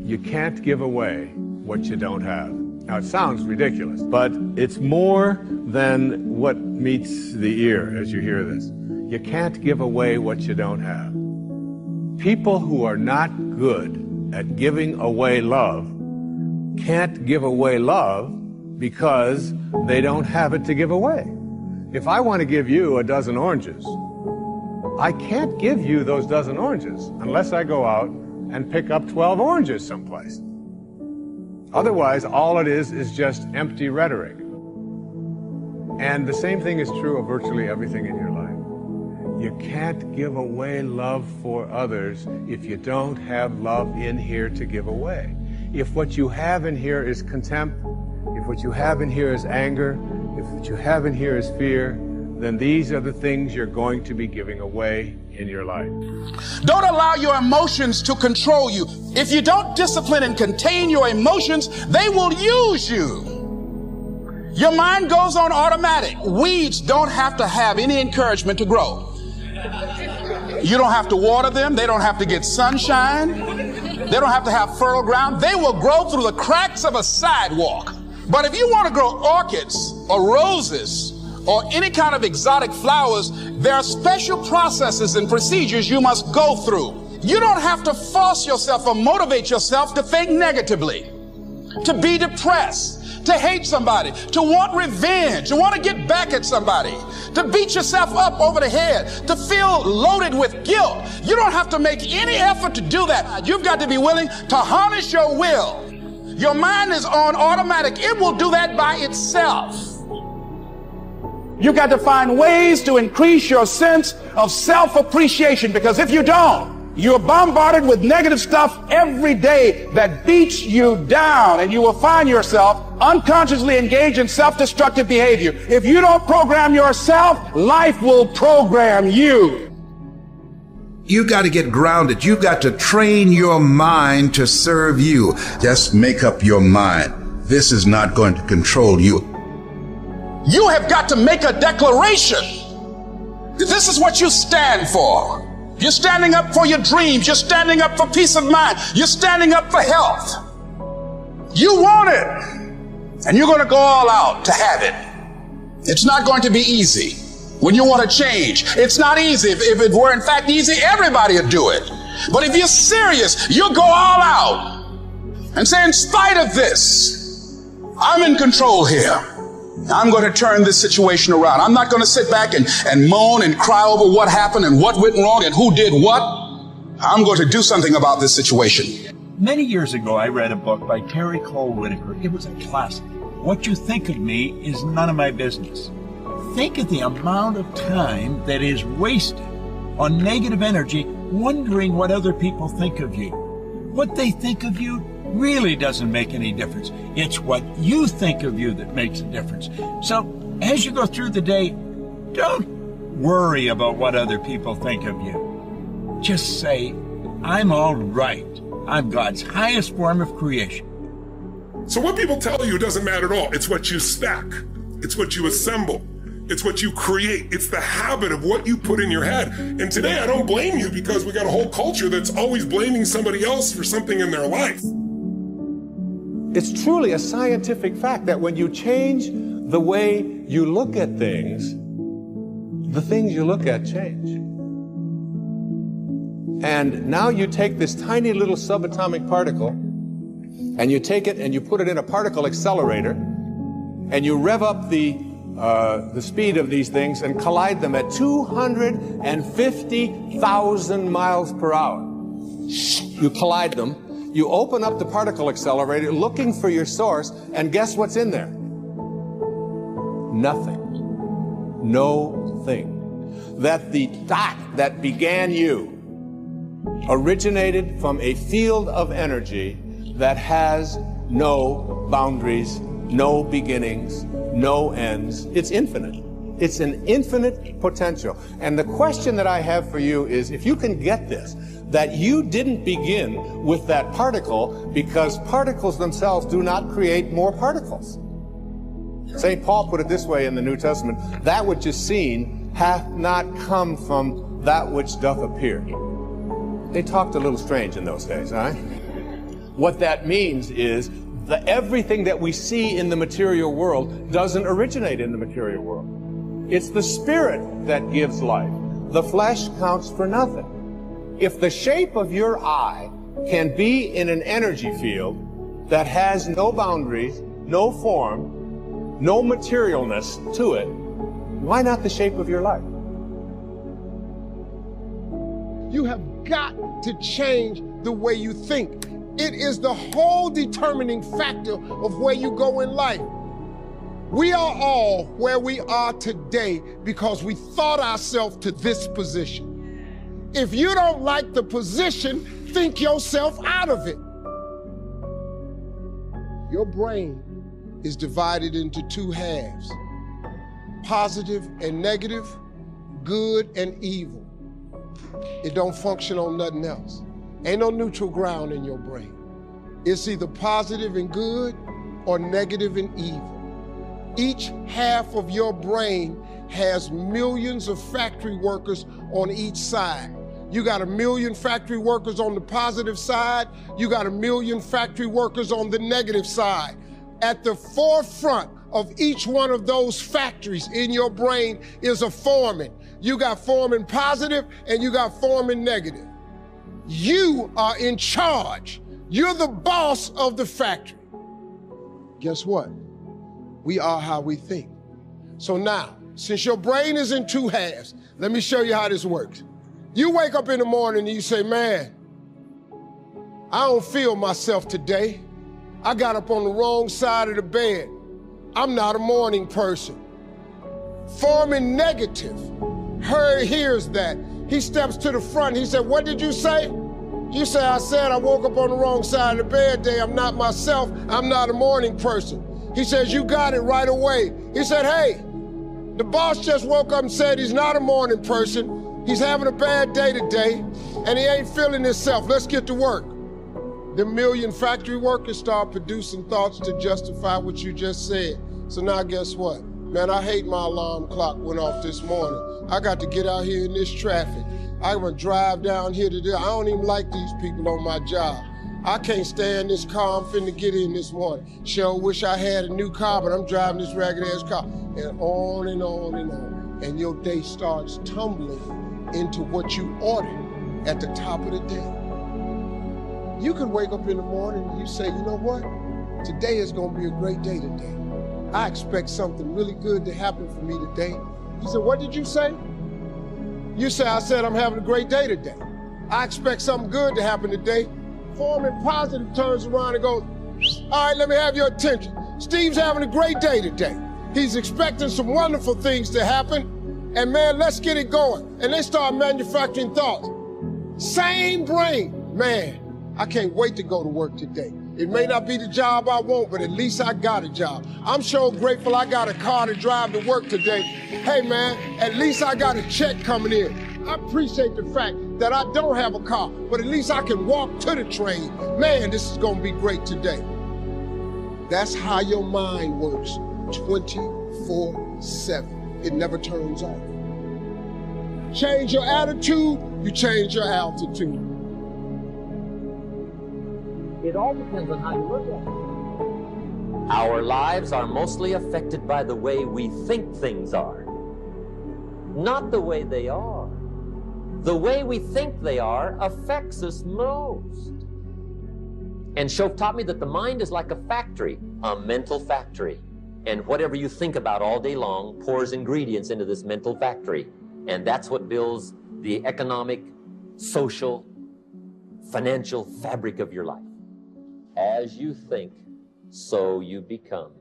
You can't give away what you don't have. Now, it sounds ridiculous, but it's more than what meets the ear as you hear this. You can't give away what you don't have. People who are not good at giving away love can't give away love because they don't have it to give away. If I want to give you a dozen oranges, I can't give you those dozen oranges unless I go out and pick up 12 oranges someplace. Otherwise, all it is just empty rhetoric. And the same thing is true of virtually everything in your life. You can't give away love for others if you don't have love in here to give away. If what you have in here is contempt, if what you have in here is anger, if what you have in here is fear, then these are the things you're going to be giving away in your life. Don't allow your emotions to control you. If you don't discipline and contain your emotions, they will use you. Your mind goes on automatic. Weeds don't have to have any encouragement to grow. You don't have to water them. They don't have to get sunshine. They don't have to have fertile ground. They will grow through the cracks of a sidewalk. But if you want to grow orchids or roses or any kind of exotic flowers, there are special processes and procedures you must go through. You don't have to force yourself or motivate yourself to think negatively, to be depressed, to hate somebody, to want revenge, to want to get back at somebody, to beat yourself up over the head, to feel loaded with guilt. You don't have to make any effort to do that. You've got to be willing to harness your will. Your mind is on automatic. It will do that by itself. You've got to find ways to increase your sense of self-appreciation, because if you don't, you're bombarded with negative stuff every day that beats you down, and you will find yourself unconsciously engaged in self-destructive behavior. If you don't program yourself, life will program you. You got to get grounded. You got to train your mind to serve you. Just make up your mind. This is not going to control you. You have got to make a declaration. This is what you stand for. You're standing up for your dreams. You're standing up for peace of mind. You're standing up for health. You want it, and you're going to go all out to have it. It's not going to be easy. When you want to change, it's not easy. If it were in fact easy, everybody would do it. But if you're serious, you'll go all out and say, in spite of this, I'm in control here. I'm going to turn this situation around. I'm not going to sit back and moan and cry over what happened and what went wrong and who did what. I'm going to do something about this situation. Many years ago, I read a book by Terry Cole Whitaker. It was a classic. What you think of me is none of my business. Think of the amount of time that is wasted on negative energy, wondering what other people think of you. What they think of you really doesn't make any difference. It's what you think of you that makes a difference. So as you go through the day, don't worry about what other people think of you. Just say, I'm all right. I'm God's highest form of creation. So what people tell you doesn't matter at all. It's what you stack. It's what you assemble. It's what you create. It's the habit of what you put in your head. And today I don't blame you, because we got a whole culture that's always blaming somebody else for something in their life. It's truly a scientific fact that when you change the way you look at things, the things you look at change. And now you take this tiny little subatomic particle, and you take it and you put it in a particle accelerator, and you rev up the speed of these things and collide them at 250,000 miles per hour. You collide them. You open up the particle accelerator looking for your source, and guess what's in there? Nothing. No thing. That the dot that began you originated from a field of energy that has no boundaries, no beginnings, no ends. It's infinite. It's an infinite potential. And the question that I have for you is, if you can get this, that you didn't begin with that particle, because particles themselves do not create more particles. St. Paul put it this way in the New Testament: that which is seen hath not come from that which doth appear. They talked a little strange in those days, huh? What that means is that everything that we see in the material world doesn't originate in the material world. It's the spirit that gives life. The flesh counts for nothing. If the shape of your eye can be in an energy field that has no boundaries, no form, no materialness to it, why not the shape of your life? You have got to change the way you think. It is the whole determining factor of where you go in life. We are all where we are today because we thought ourselves to this position. If you don't like the position, think yourself out of it. Your brain is divided into two halves, positive and negative, good and evil. It don't function on nothing else. Ain't no neutral ground in your brain. It's either positive and good or negative and evil. Each half of your brain has millions of factory workers on each side. You got 1 million factory workers on the positive side. You got 1 million factory workers on the negative side. At the forefront of each one of those factories in your brain is a foreman. You got foreman positive and you got foreman negative. You are in charge. You're the boss of the factory. Guess what? We are how we think. So now, since your brain is in two halves, let me show you how this works. You wake up in the morning and you say, man, I don't feel myself today. I got up on the wrong side of the bed. I'm not a morning person. Foreman negative hears that. He steps to the front. He said, what did you say? You say, I said I woke up on the wrong side of the bed today. I'm not myself. I'm not a morning person. He says, you got it right away. He said, hey, the boss just woke up and said he's not a morning person. He's having a bad day today, and he ain't feeling himself. Let's get to work. The 1 million factory workers start producing thoughts to justify what you just said. So now guess what? Man, I hate my alarm clock went off this morning. I got to get out here in this traffic. I'm gonna drive down here today. I don't even like these people on my job. I can't stand this car I'm finna get in this morning. Sure wish I had a new car, but I'm driving this ragged ass car. And on and on and on. And your day starts tumbling into what you ordered at the top of the day. You can wake up in the morning and you say, you know what? Today is gonna be a great day today. I expect something really good to happen for me today. You said, what did you say? You say, I said I'm having a great day today. I expect something good to happen today. Foreman positive turns around and goes, all right, let me have your attention. Steve's having a great day today. He's expecting some wonderful things to happen. And man, let's get it going. And they start manufacturing thoughts. Same brain. Man, I can't wait to go to work today. It may not be the job I want, but at least I got a job. I'm so grateful I got a car to drive to work today. Hey man, at least I got a check coming in. I appreciate the fact that I don't have a car, but at least I can walk to the train. Man, this is gonna be great today. That's how your mind works 24/7. It never turns off. Change your attitude, you change your altitude. It all depends on how you look at it. Our lives are mostly affected by the way we think things are, not the way they are. The way we think they are affects us most. And Shoaff taught me that the mind is like a factory, a mental factory. And whatever you think about all day long pours ingredients into this mental factory. And that's what builds the economic, social, financial fabric of your life. As you think, so you become.